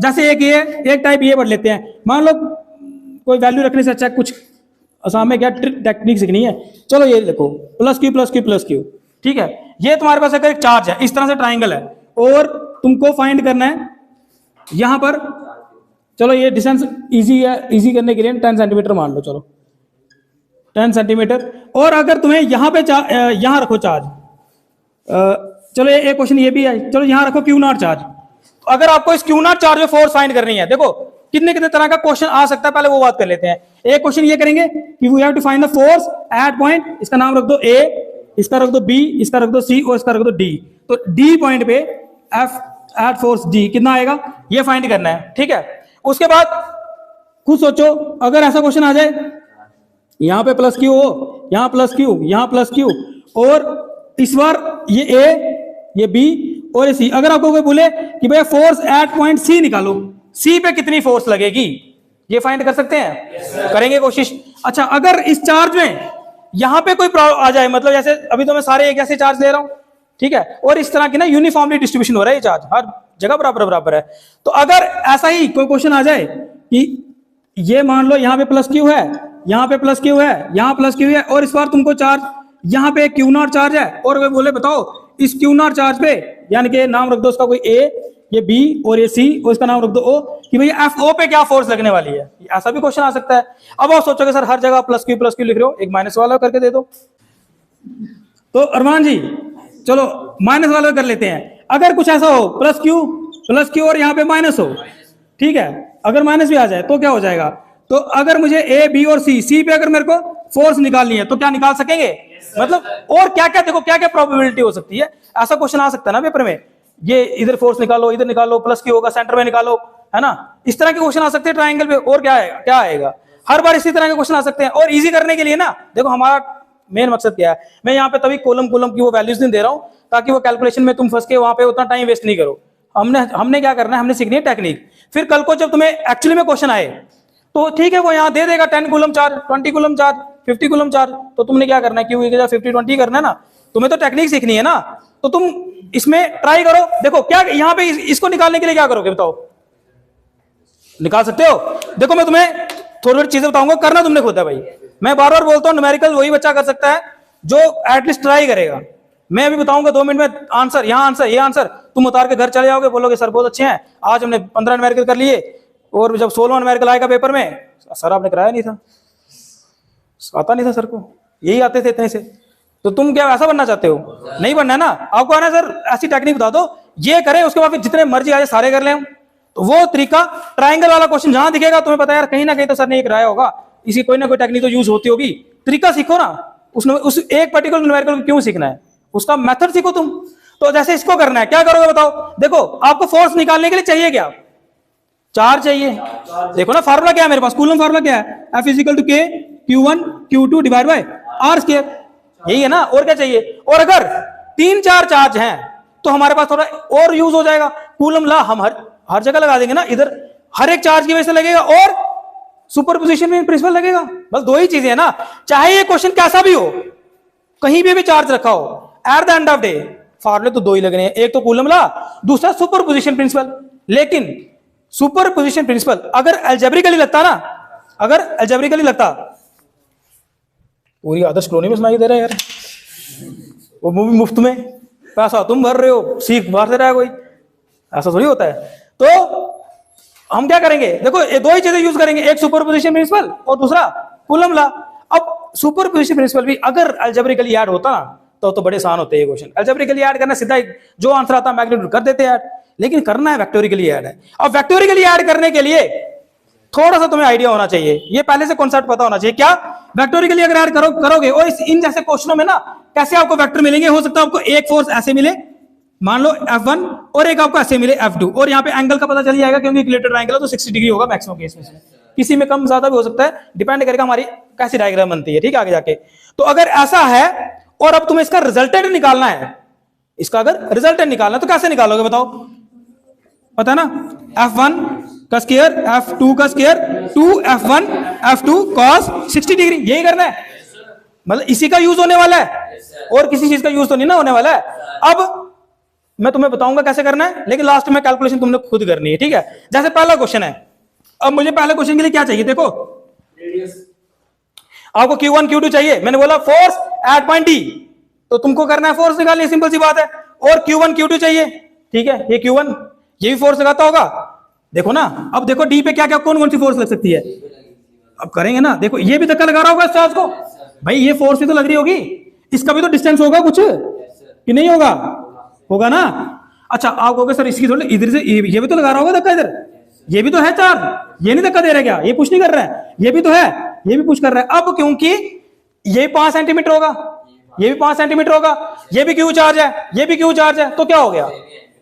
जैसे एक टाइप ये पढ़ लेते हैं, मान लो कोई वैल्यू रखने से अच्छा कुछ आसान में क्या टेक्निक सीखनी है। चलो ये देखो plus Q plus Q plus Q, ठीक है। ये तुम्हारे पास अगर एक चार्ज है, इस तरह से ट्राइंगल है, और तुमको फाइंड करना है यहां पर, चलो ये डिस्टेंस इजी है, इजी करने के लिए 10 सेंटीमीटर मान लो, चलो 10 सेंटीमीटर। और अगर तुम्हें यहां पे यहां रखो चार्ज, चलो एक क्वेश्चन ये भी है, चलो यहां रखो क्यू नॉट चार्ज। तो अगर आपको इस क्यू नॉट चार्ज में फोर्स फाइंड करनी है, देखो कितने कितने तरह का क्वेश्चन आ सकता है, पहले वो बात कर लेते हैं। एक क्वेश्चन ये करेंगे कि we have to find the force at point, इसका नाम रख दो ए, इसका रख दो बी, इसका रख दो सी और इसका रख दो डी। तो डी पॉइंट पे एफ एट फोर्स डी कितना आएगा, ये फाइंड करना है, ठीक है। उसके बाद खुद सोचो, अगर ऐसा क्वेश्चन आ जाए यहां पे प्लस क्यू हो, यहां प्लस क्यू, यहां प्लस क्यू, और इस बार ये ए, ये बी और ये सी, अगर आपको कोई बोले कि भैया फोर्स एट पॉइंट सी निकालो, सी पे कितनी फोर्स लगेगी, ये फाइंड कर सकते हैं? करेंगे कोशिश। अच्छा, अगर इस चार्ज में यहां पे कोई प्रॉब्लम आ जाए, मतलब जैसे अभी तो मैं सारे एक ऐसे चार्ज ले रहा हूं, ठीक है, और इस तरह की ना यूनिफॉर्मली डिस्ट्रीब्यूशन हो रहा है, ये चार्ज हर जगह बराबर बराबर है। तो अगर ऐसा ही कोई क्वेश्चन आ जाए कि ये मान लो यहां पे प्लस क्यू है, यहां पे प्लस क्यू है, यहां प्लस क्यू है, और इस बार तुमको चार्ज यहां पे क्यू नॉट चार्ज है, और वे बोले बताओ इस क्यू नॉट चार्ज पे, यानी कि नाम रख दो उसका कोई ए, ये बी और ये सी, और इसका नाम रख दो ओ, कि भैया एफ ओ पे क्या फोर्स लगने वाली है, ऐसा भी क्वेश्चन आ सकता है। अब आप सोचोगे सर हर जगह प्लस क्यू लिख रहे हो, एक माइनस वाला करके दे दो। तो अरमान जी चलो माइनस वाला कर लेते हैं। अगर कुछ ऐसा हो प्लस क्यू और यहाँ पे माइनस हो, ठीक है, अगर माइनस भी आ जाए तो क्या हो जाएगा। तो अगर मुझे ए बी और सी पे अगर मेरे को फोर्स निकालनी है तो क्या निकाल सकेंगे, मतलब और क्या क्या, देखो क्या क्या प्रोबेबिलिटी हो सकती है, ऐसा क्वेश्चन आ सकता है ना पेपर में, ये इधर फोर्स निकालो, इधर निकालो, प्लस क्यू होगा सेंटर में निकालो, है ना, इस तरह के क्वेश्चन आ सकते हैं ट्राइंगल पे। और क्या आएगा, हर बार इसी तरह के क्वेश्चन आ सकते हैं। और इजी करने के लिए ना, देखो हमारा मेन मकसद क्या है, मैं यहाँ पे तभी कॉलम की वो वैल्यूज नहीं दे रहा हूँ ताकि वो कैलकुलेशन में तुम फंस के वहां पे उतना टाइम वेस्ट नहीं करो। हमने क्या करना है, हमने सीखनी है टेक्निक। फिर कल को जब तुम्हें एक्चुअली में क्वेश्चन आए तो ठीक है, वो यहाँ दे देगा 10 coulomb charge, 20 coulomb charge, 50 coulomb charge, तो तुमने क्या करना है, क्यों 50-20 करना है ना, तुम्हें तो टेक्निक सीखनी है ना, तो तुम इसमें ट्राई करो। देखो क्या यहाँ पे इसको निकालने के लिए क्या करोगे बताओ, निकाल सकते हो। देखो मैं तुम्हें थोड़ी थोड़ी चीजें बताऊंगा, करना तुमने खुद है भाई। मैं बार बार बोलता हूँ न्यूमेरिकल वही बच्चा कर सकता है जो एटलीस्ट ट्राई करेगा। मैं अभी बताऊंगा 2 मिनट में आंसर, यहाँ आंसर, ये आंसर, तुम उतार के घर चले जाओगे, बोलोगे सर बहुत अच्छे हैं, आज हमने 15 न्यूमेरिकल कर लिए, और जब 16वां न्यूमेरिकल आएगा पेपर में, सर आपने कराया नहीं था, आता नहीं था सर को, यही आते थे इतने से। तो तुम क्या ऐसा बनना चाहते हो? नहीं बनना है ना आपको, आना सर ऐसी टेक्निक बता दो, ये करें, उसके बाद जितने मर्जी आ जाए सारे कर लें। तो वो तरीका, ट्राइंगल वाला क्वेश्चन जहां दिखेगा तुम्हें पता है यार कहीं ना कहीं तो सर ने ये कराया होगा, इसी कोई ना कोई टेक्निक तो यूज होती होगी, तरीका सीखो ना, उस एक पर्टिकुलर न्यूमेरिकल क्यों सीखना है, उसका मेथड सीखो तुम। तो जैसे इसको करना है, क्या करोगे बताओ। देखो आपको फोर्स निकालने के लिए चाहिए क्या, चार्ज चाहिए। देखो ना फार्मूला क्या है मेरे पास, कूलम फार्मूला क्या है, F equal to K Q1 Q2 divide by R square, यही है ना, और क्या चाहिए। और अगर 3-4 चार्ज हैं तो हमारे पास थोड़ा और यूज हो जाएगा, कूलम ला हम हर जगह लगा देंगे ना, इधर हर एक चार्ज की वजह से लगेगा, और सुपरपोजिशन में प्रिंसिपल लगेगा। बस 2 ही चीजें है ना, चाहे ये क्वेश्चन कैसा भी हो, कहीं भी चार्ज रखा हो, at the end of day फार्मूले तो 2 ही लगने हैं, एक तो कूलम ला, दूसरा सुपरपोजिशन प्रिंसिपल। लेकिन सुपरपोजिशन प्रिंसिपल अगर अलजेब्रिकली लगता ना, अगर अलजेब्रिकली लगता, पूरी आदर्श कॉलोनी में सुनाई दे रहा है यार, वो मूवी मुफ्त में, पैसा तुम भर रहे हो, सीख बाहर से रहा है कोई, ऐसा थोड़ी होता है। तो हम क्या करेंगे, देखो ये 2 ही चीजें यूज करेंगे, एक सुपरपोजिशन प्रिंसिपल और दूसरा कूलम ला। अब सुपरपोजिशन प्रिंसिपल भी अगर अलजेब्रिकली ऐड होता ना तो बड़े आसान होते हैं क्वेश्चन। अलजेब्रिकली ऐड करना सीधा जो आंसर आता मैग्नीट्यूड कर देते हैं ऐड, लेकिन करना है वेक्टोरिकली ऐड है। अब वेक्टोरिकली ऐड करने के लिए थोड़ा सा तुम्हें आइडिया होना चाहिए, ये पहले से कॉन्सेप्ट पता होना चाहिए। क्या वेक्टोरिकली अगर ऐड करोगे, और इन जैसे क्वेश्चनों में ना कैसे आपको वेक्टर मिलेंगे, हो सकता है आपको एक फोर्स ऐसे मिले, मान लो F1, और एक आपको ऐसे मिले F2, और यहाँ पे एंगल का पता चल जाएगा क्योंकि इक्विलेटरल ट्रायंगल है तो 60 डिग्री होगा मैक्सिमम केस में, किसी में कम ज्यादा भी हो सकता है, डिपेंड करेगा हमारी कैसी डायग्राम बनती है, ठीक है आगे जाके। तो अगर ऐसा है और अब तुम्हें इसका रिजल्टेंट निकालना है, इसका अगर रिजल्टेंट निकालना है तो कैसे निकालोगे बताओ, पता है ना, F1 का स्क्वायर F2 का square 2F1 F2 cos 60 degree, यही करना है, मतलब इसी का यूज होने वाला है, और किसी चीज का यूज तो नहीं ना होने वाला है। अब मैं तुम्हें बताऊंगा कैसे करना है, लेकिन लास्ट में कैलकुलेशन तुमने खुद करनी है, ठीक है। जैसे पहला क्वेश्चन है, अब मुझे पहले क्वेश्चन के लिए क्या चाहिए, देखो आपको Q1 Q2 चाहिए, मैंने बोला फोर्स एट पॉइंट डी, तो तुमको करना है फोर्स निकालनी, सिंपल सी बात है। और Q1 Q2 चाहिए, ठीक है, ये Q1 ये भी फोर्स लगाता होगा, देखो ना। अब देखो डी पे क्या क्या कौन कौन सी फोर्स लग सकती है, अब करेंगे ना। देखो ये भी धक्का लगा रहा होगा इस चार्ज को, भाई ये फोर्स भी तो लग रही होगी, इसका भी तो डिस्टेंस होगा कुछ कि नहीं होगा, होगा ना। अच्छा आप कहोगे सर इसकी थोड़ी, इधर से ये भी तो लगा रहा होगा धक्का, इधर ये भी तो है चार्ज, ये नहीं धक्का दे रहा क्या, ये पुश नहीं कर रहा है, ये भी तो है, ये भी पुश कर रहा है। अब क्योंकि ये 5 सेंटीमीटर होगा, ये भी 5 सेंटीमीटर होगा, ये भी क्यू चार्ज है, ये भी क्यू चार्ज है, तो क्या हो गया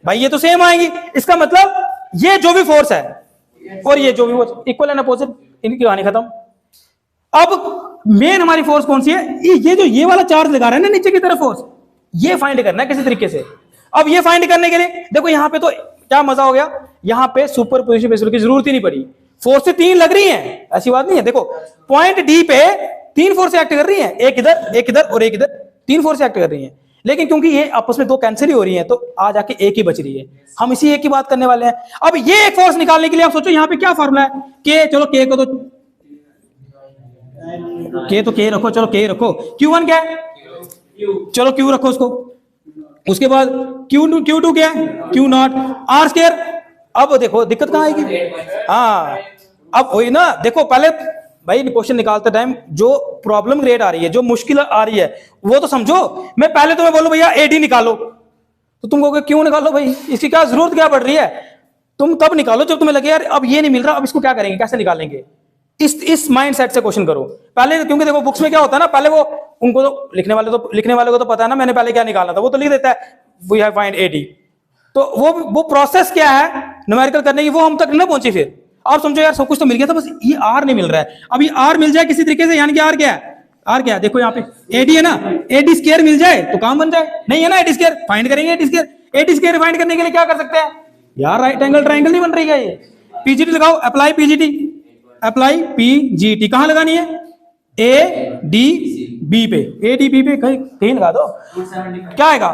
भाई, ये तो सेम आएंगी। इसका मतलब ये जो भी फोर्स है और ये जो भी फोर्स इक्वल एंड अपोजिट, इनकी कहानी खत्म। अब मेन हमारी फोर्स कौन सी है, ये जो ये वाला चार्ज लगा रहा है ना नीचे की तरफ फोर्स, ये फाइंड करना है किसी तरीके से। अब ये फाइंड करने के लिए देखो यहां पे तो क्या मजा हो गया, यहां पे सुपर पोजिशन की जरूरत ही नहीं पड़ी, फोर्स से 3 लग रही हैं, ऐसी बात नहीं है। देखो पॉइंट डी पे 3 फोर्स एक्ट कर रही हैं, एक इधर और एक इधर, 3 फोर्स एक्ट कर रही हैं। लेकिन क्योंकि ये आपस में 2 कैंसिल ही हो रही हैं, तो आ जाके एक ही बच रही है, हम इसी एक की बात करने वाले हैं। अब ये एक फोर्स निकालने के लिए आप सोचो यहाँ पे क्या फॉर्मूला है, के, चलो के को तो के रखो, चलो के रखो, Q1 क्या है, चलो Q रखो उसको, उसके बाद Q2 क्या है, Q0 R स्क्वायर। अब देखो दिक्कत कहां आएगी, हाँ अब वही ना, देखो पहले भाई क्वेश्चन निकालते टाइम जो प्रॉब्लम क्रिएट आ रही है, जो मुश्किल आ रही है वो तो समझो। मैं पहले तुम्हें बोलूं भैया AD निकालो, तो तुम कहोगे क्यों निकालो भाई, इसकी क्या जरूरत क्या पड़ रही है, तुम तब निकालो जब तुम्हें लगे यार अब ये नहीं मिल रहा, अब इसको क्या करेंगे, कैसे निकालेंगे, इस माइंड सेट से क्वेश्चन करो पहले। क्योंकि देखो बुक्स में क्या होता है ना, पहले वो उनको तो लिखने वाले को तो पता है ना मैंने पहले क्या निकालना था, वो तो लिख देता है वी हैव फाइंड AD, तो वो प्रोसेस क्या है न्यूमेरिकल करने की, वो हम तक नहीं पहुंची। फिर आप समझो यार सब कुछ तो मिल गया था, बस ये R नहीं मिल रहा है। अब ये R मिल जाए किसी तरीके से, यानी कि R क्या है, R क्या है, देखो यहाँ पे AD है ना, AD स्क्वायर मिल जाए तो काम बन जाए, नहीं है ना AD स्क्वायर, फाइंड करेंगे AD स्क्वायर फाइंड करने के लिए क्या कर सकते हैं यार, राइट एंगल ट्राइंगल नहीं बन रही है, ये PGT लगाओ, अप्लाई PGT कहां लगानी है, ADB पे, ADB पे कहीं लगा दो, क्या आएगा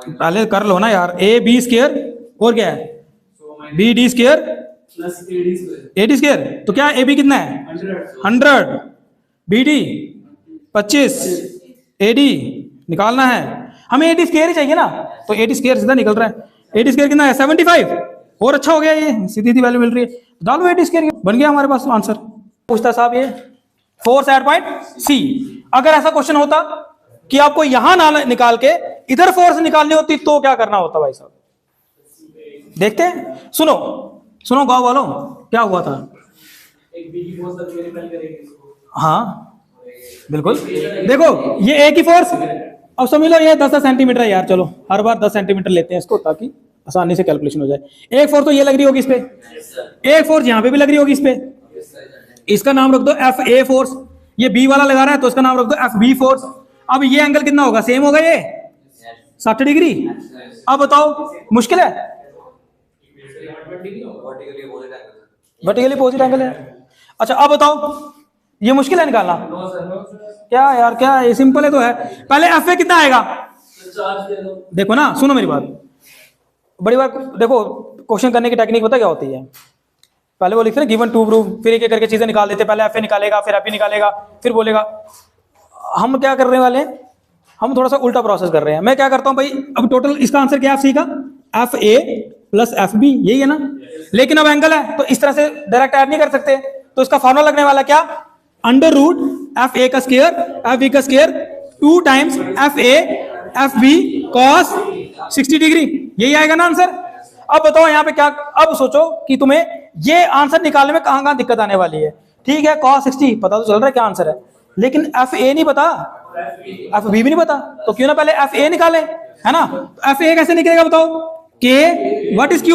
पहले कर लो ना यार, AB स्क्वायर और क्या है BD square plus AD square, तो क्या AB कितना है 100, BD 25, AD निकालना है हमें, AD स्क्वायर ही चाहिए ना, तो AD स्क्वायर सीधा निकल रहा है, AD स्क्वायर कितना है 75, और अच्छा हो गया, ये सीधी वैल्यू मिल रही है, डालो AD स्क्वायर, बन गया हमारे पास आंसर। पूछता साहब ये फोर्स एट पॉइंट C, अगर ऐसा क्वेश्चन होता कि आपको यहां ना निकाल के इधर फोर्स निकालनी होती तो क्या करना होता भाई साहब, देखते हैं, सुनो गांव वालों क्या हुआ था, हाँ बिल्कुल, देखो ये एक ही फोर्स, अब समझ लो ये 10 सेंटीमीटर है यार, चलो हर बार 10 सेंटीमीटर लेते हैं इसको ताकि आसानी से कैलकुलेशन हो जाए। एक फोर्स तो ये लग रही होगी इस पे, एक फोर्स यहाँ पे भी लग रही होगी इस पे, इसका नाम रख दो FA फोर्स, ये B वाला लगा रहा है तो इसका नाम रख दो FB फोर्स। अब ये एंगल कितना होगा, सेम होगा ये 60 डिग्री। अब बताओ मुश्किल है, वर्टिकली पोजिट एंगल है। अच्छा अब बताओ ये मुश्किल है निकालना, क्या यार क्या ये सिंपल है तो है। पहले FA कितना आएगा, देखो ना सुनो मेरी बात, बड़ी बात देखो, क्वेश्चन करने की टेक्निक पता क्या होती है, पहले वो लिखते हैं गिवन टू प्रूफ, फिर एक एक करके चीजें निकाल देते, पहले FA निकालेगा फिर FB निकालेगा फिर बोलेगा। हम क्या करने वाले हैं, हम थोड़ा सा उल्टा प्रोसेस कर रहे हैं। मैं क्या करता हूं भाई, अब टोटल इसका आंसर क्या है FC का, FA प्लस FB यही है ना, लेकिन अब एंगल है तो इस तरह से डायरेक्ट ऐड नहीं कर सकते, तो इसका फॉर्मूला लगने वाला क्या, अंडर रूट FA का स्क्वायर FB का square 2 times FA FB cos 60 degree, यही आएगा ना आंसर। अब बताओ यहाँ पे क्या, अब सोचो कि तुम्हें ये आंसर निकालने में कहां कहां दिक्कत आने वाली है। ठीक है cos 60 पता तो चल रहा है क्या आंसर है, लेकिन FA नहीं पता, FB भी नहीं पता, तो क्यों ना पहले FA निकाले, है ना। तो FA कैसे निकलेगा बताओ, K what is Q,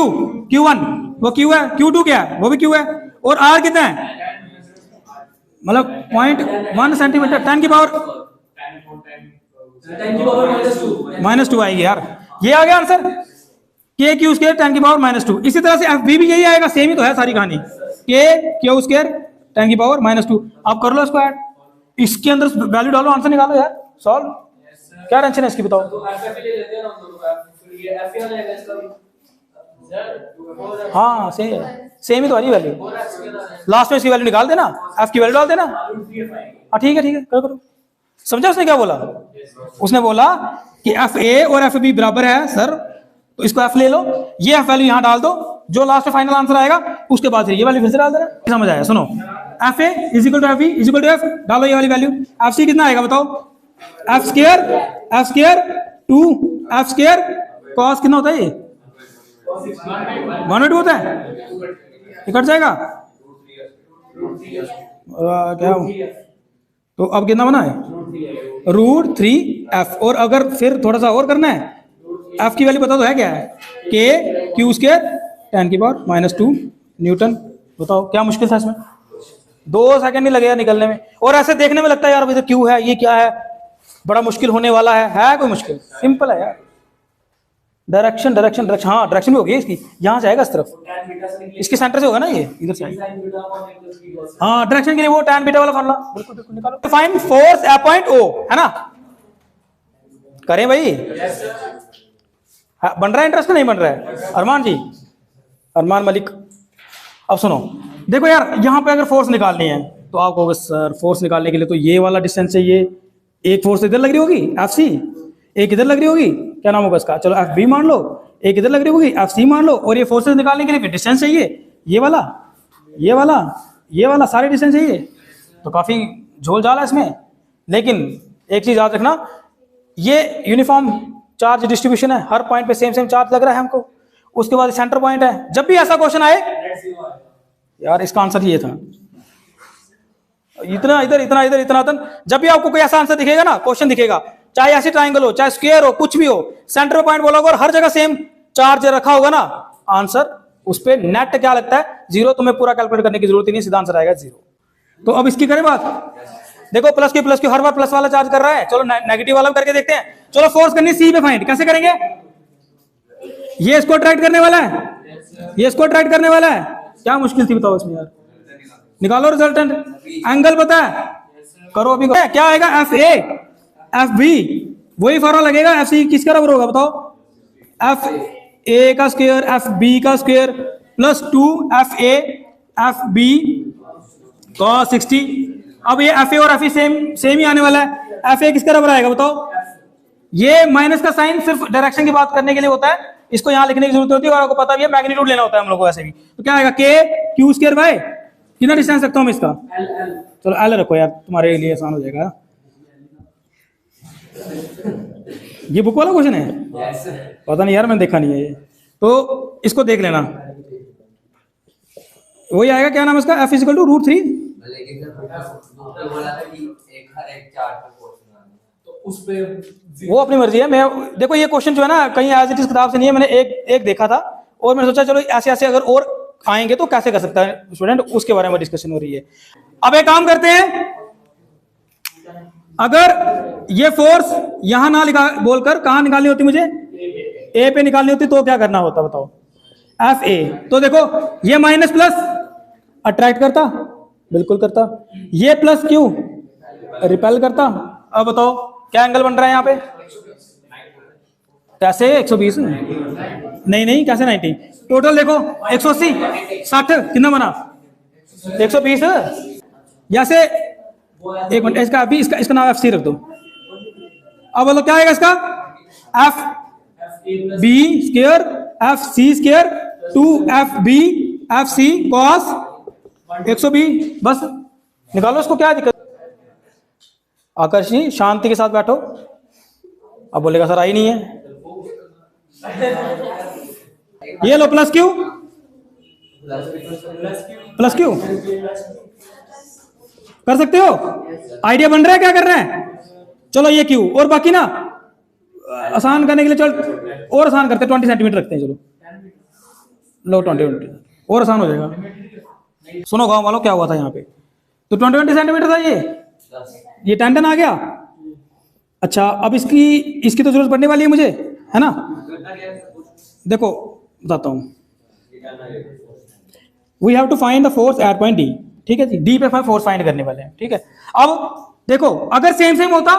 Q1 वो Q है, Q2 क्या है वो भी Q है, और R कितना है, मतलब 0.1 सेंटीमीटर, 10 की पावर -2 आएगी यार, ये आ गया आंसर, K Q स्क्वायर 10 की पावर -2। इसी तरह से FB भी यही आएगा, सेम ही तो है सारी कहानी, K Q स्क्वायर 10 की पावर -2। आप कर लो इसको ऐड, इसके अंदर वैल्यू डालो, आंसर निकालो यार, सॉल्व क्या टेंशन है इसकी बताओ? तो FF ले लेते हैं ना हम दोनों का, फिर ये F क्या रहेगा इसका भी? हाँ सेम ही तो आ रही वैल्यू, लास्ट में इसकी वैल्यू निकाल देना, एफ की वैल्यू डाल देना। हाँ ठीक है करो करो। समझा उसने क्या बोला? उसने बोला कि एफ ए और एफ बी बराबर है सर, तो इसको एफ ले लो, ये एफ वैल्यू यहां डाल दो, जो लास्ट में फाइनल आंसर आएगा उसके बाद ये वैल्यू फिर से डाल देना। समझ आया? सुनो, F A is equal to F B is equal to F, डालो ये वाली वैल्यू। एफ सी कितना आएगा बताओ? F square 2 F square cos कितना होता है ये? 1/2 होता है, ये कट जाएगा क्या? तो अब कितना बना है? √3f। और अगर फिर थोड़ा सा और करना है, f की वैल्यू बता दो है क्या है? k Q square 10⁻⁻2 Newton. बताओ क्या मुश्किल था इसमें? 2 सेकंड नहीं लगेगा निकलने में। और ऐसे देखने में लगता है यार भाई क्यू है, ये क्या है, बड़ा मुश्किल होने वाला है कोई मुश्किल? सिंपल है यार। डायरेक्शन हाँ डायरेक्शन भी होगी इसकी, यहाँ से आएगा इस तरफ, इसके सेंटर से होगा ना ये, इधर से आएगा। हाँ डायरेक्शन के लिए वो tan बीटा वाला फॉर्मूला बिल्कुल निकालो। Find force at point O, है ना? करें भाई? बन रहा है इंटरेस्ट? नहीं बन रहा है? अरमान जी, अरमान मलिक। अब सुनो, देखो यार यहाँ पे अगर फोर्स निकालनी है तो आप कहोगे सर फोर्स निकालने के लिए तो ये वाला डिस्टेंस चाहिए, एक फोर्स इधर लग रही होगी FC, एक इधर लग रही होगी, क्या नाम होगा इसका, चलो FB मान लो, एक इधर लग रही होगी FC मान लो, और ये फोर्सेस निकालने के लिए फिर डिस्टेंस चाहिए, ये वाला सारे डिस्टेंस चाहिए। तो काफी झोल झाल है इसमें। लेकिन एक चीज याद रखना, ये यूनिफॉर्म चार्ज डिस्ट्रीब्यूशन है, हर पॉइंट पे सेम चार्ज लग रहा है हमको। उसके बाद सेंटर पॉइंट है। जब भी ऐसा क्वेश्चन आए यार, इसका आंसर ये था, इतना इधर, जब भी आपको कोई ऐसा आंसर दिखेगा ना, क्वेश्चन दिखेगा, चाहे ऐसे ट्राइंगल हो, चाहे स्क्वायर हो, कुछ भी हो, सेंटर पॉइंट बोला होगा और हर जगह सेम चार्ज रखा होगा ना, आंसर उस पे नेट क्या लगता है? 0। तुम्हें पूरा कैलकुलेट करने की जरूरत ही नहीं, सीधा आंसर आएगा 0। तो अब इसकी करें बात। देखो प्लस क्यू हर बार प्लस वाला चार्ज कर रहा है, चलो नेगेटिव वाला करके देखते हैं। चलो फोर्स करनी C पे फाइंड, कैसे करेंगे? ये इसको अट्रैक्ट करने वाला है, ये इसको अट्रैक्ट करने वाला है। क्या मुश्किल थी बताओ इसमें यार? निकालो रिजल्टेंट, एंगल पता है, करो अभी। क्या आएगा? FA FB, वही फॉर्मूला लगेगा। FC किसका बराबर होगा बताओ? FA का स्क्वायर FB का square plus 2 FA FB cos 60। अब ये FA और FE सेम ही आने वाला है। FA किसका बराबर आएगा बताओ? ये माइनस का साइन सिर्फ डायरेक्शन की बात करने के लिए होता है, इसको यहां लिखने की जरूरत होती है, और आपको पता भी है मैग्नीट्यूड लेना होता है हम लोग को वैसे भी। तो क्या आएगा? K क्यू स्क्वायर बाय, कितना डिस्टेंस रखता हूं मैं इसका? चलो L रखो यार, तुम्हारे लिए आसान हो जाएगा। ये बुक वाला क्वेश्चन है? पता नहीं यार, मैंने देखा नहीं है ये, तो इसको देख लेना। वही आएगा, क्या नाम है इसका? F is equal to √3। वो अपनी मर्जी है। मैं देखो ये क्वेश्चन जो है ना, कहीं एज इट इज किताब से नहीं है, मैंने एक देखा था और मैंने सोचा चलो ऐसे अगर और आएंगे तो कैसे कर सकता है स्टूडेंट, उसके बारे में डिस्कशन हो रही है। अब एक काम करते हैं, अगर ये फोर्स यहां ना बोलकर कहां निकालनी होती मुझे? A पे निकालनी होती, तो क्या करना होता बताओ? FA। तो देखो ये माइनस प्लस अट्रैक्ट करता, बिल्कुल करता, ये प्लस क्यू रिपेल करता। अब बताओ क्या एंगल बन रहा है यहाँ पे? कैसे 120? नहीं कैसे 90? टोटल देखो 180 60 कितना बना? 120। जैसे एक मिनट, इसका अभी इसका नाम FC रख दो। अब बोलो क्या आएगा इसका? FB square FC square 2FB FC cos 120। बस निकालो इसको, क्या है दिक्कत? आकर्ष जी शांति के साथ बैठो। अब बोलेगा सर आई नहीं है। ये लो प्लस क्यू कर सकते हो? आइडिया बन रहा है क्या कर रहे हैं? चलो ये क्यू, और बाकी ना आसान करने के लिए चल और आसान करते 20 सेंटीमीटर रखते हैं। चलो लो 20 और आसान हो जाएगा। सुनो गांव वालों, क्या हुआ था यहाँ पे? तो 20 सेंटीमीटर था ये 10 आ गया। अच्छा अब इसकी तो जरूरत पड़ने वाली है मुझे, है ना? देखो बताता हूं, we have to find the force at point D। ठीक है जी, D पे फोर्स फाइंड करने वाले हैं। ठीक है, अब देखो अगर सेम होता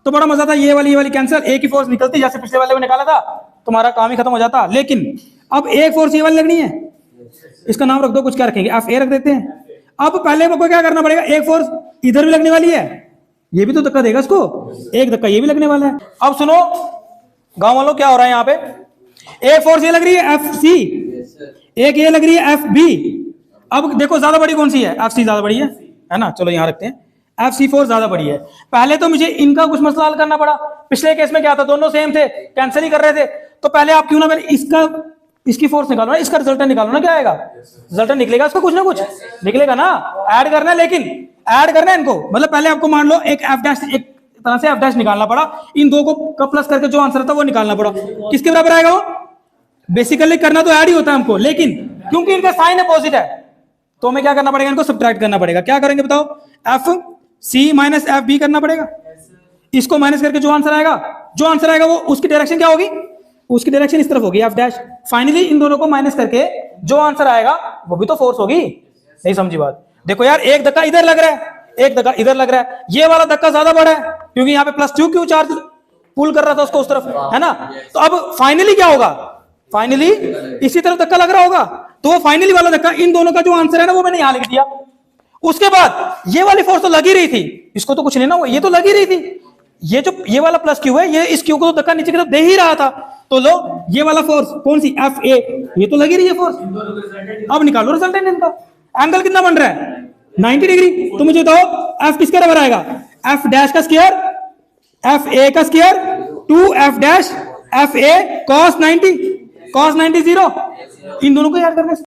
तो बड़ा मजा था, ये वाली कैंसिल, एक ही फोर्स निकलती जैसे पिछले वाले में निकाला था, तुम्हारा काम ही खत्म हो जाता। लेकिन अब एक फोर्स ये वाली लगनी है, इसका नाम रख दो, कुछ क्या रखेंगे, एफ ए रख देते हैं। अब पहले को क्या करना पड़ेगा, एक फोर्स इधर भी लगने वाली है, ये भी तो धक्का देगा इसको, एक धक्का ये भी लगने वाला है। अब सुनो गांव वालों क्या हो रहा है यहाँ पे, एक फोर्स ये लग रही है एफ सी, एक ये लग रही है एफ बी। अब देखो ज्यादा बड़ी कौन सी है, एफ सी ज्यादा बड़ी है ना, चलो यहाँ रखते हैं, एफ सी फोर्स ज्यादा बड़ी है। पहले तो मुझे इनका कुछ मसला हल करना पड़ा, पिछले केस में क्या था, दोनों सेम थे, कैंसिल ही कर रहे थे, तो पहले आप क्यों ना मेरे इसकी फोर्स निकालो ना, इसका रिजल्टेंट निकालो ना, क्या आएगा रिजल्टेंट निकलेगा, इसका कुछ ना कुछ निकलेगा ना, ऐड करना है, लेकिन ऐड करना है इनको, मतलब पहले आपको मान लो एक एफ डैश, एक तरह से एफ डैश निकालना पड़ा, इन दो को प्लस करके जो आंसर था वो निकालना पड़ा, किसके बराबर आएगा वो, बेसिकली करना तो ऐड ही होता है हमको, लेकिन क्योंकि इनका साइन अपोजिट है तो हमें क्या करना पड़ेगा, इनको सब्ट्रैक्ट करना पड़ेगा। क्या करेंगे बताओ, F C minus F B करना पड़ेगा, इसको माइनस करके जो आंसर आएगा वो उसकी डायरेक्शन क्या होगी, उसकी डायरेक्शन इस तरफ होगी एफ डैश। फाइनली इन दोनों को माइनस करके जो आंसर आएगा वो भी तो फोर्स होगी। नहीं समझी बात, देखो यार एक धक्का इधर लग रहा है, एक धक्का इधर लग रहा है, ये वाला धक्का ज्यादा बड़ा है क्योंकि यहाँ पे प्लस क्यू चार्ज पुल कर रहा था उसको उस तरफ, है ना। तो अब फाइनली क्या होगा, फाइनली इसी तरफ धक्का लग रहा होगा, तो वो फाइनली वाला धक्का, इन दोनों का जो आंसर है ना वो मैंने यहां लिख दिया। उसके बाद ये वाली फोर्स तो लगी रही थी, इसको तो कुछ नहीं ना हुआ, ये तो लगी रही थी, ये वाला प्लस क्यू है, ये इस क्यू को तो धक्का नीचे की तरफ दे ही रहा था, तो लो ये वाला फोर्स कौन सी, एफ ए, ये तो लगी रही है फोर्स। अब निकालो रिजल्टेंट इनका, एंगल कितना बन रहा है 90 डिग्री। तो मुझे बताओ एफ किसके बराबर आएगा, एफ डैश का स्क्वायर, एफ ए का square, 2 F dash F A cos 90 0, इन दोनों को याद करके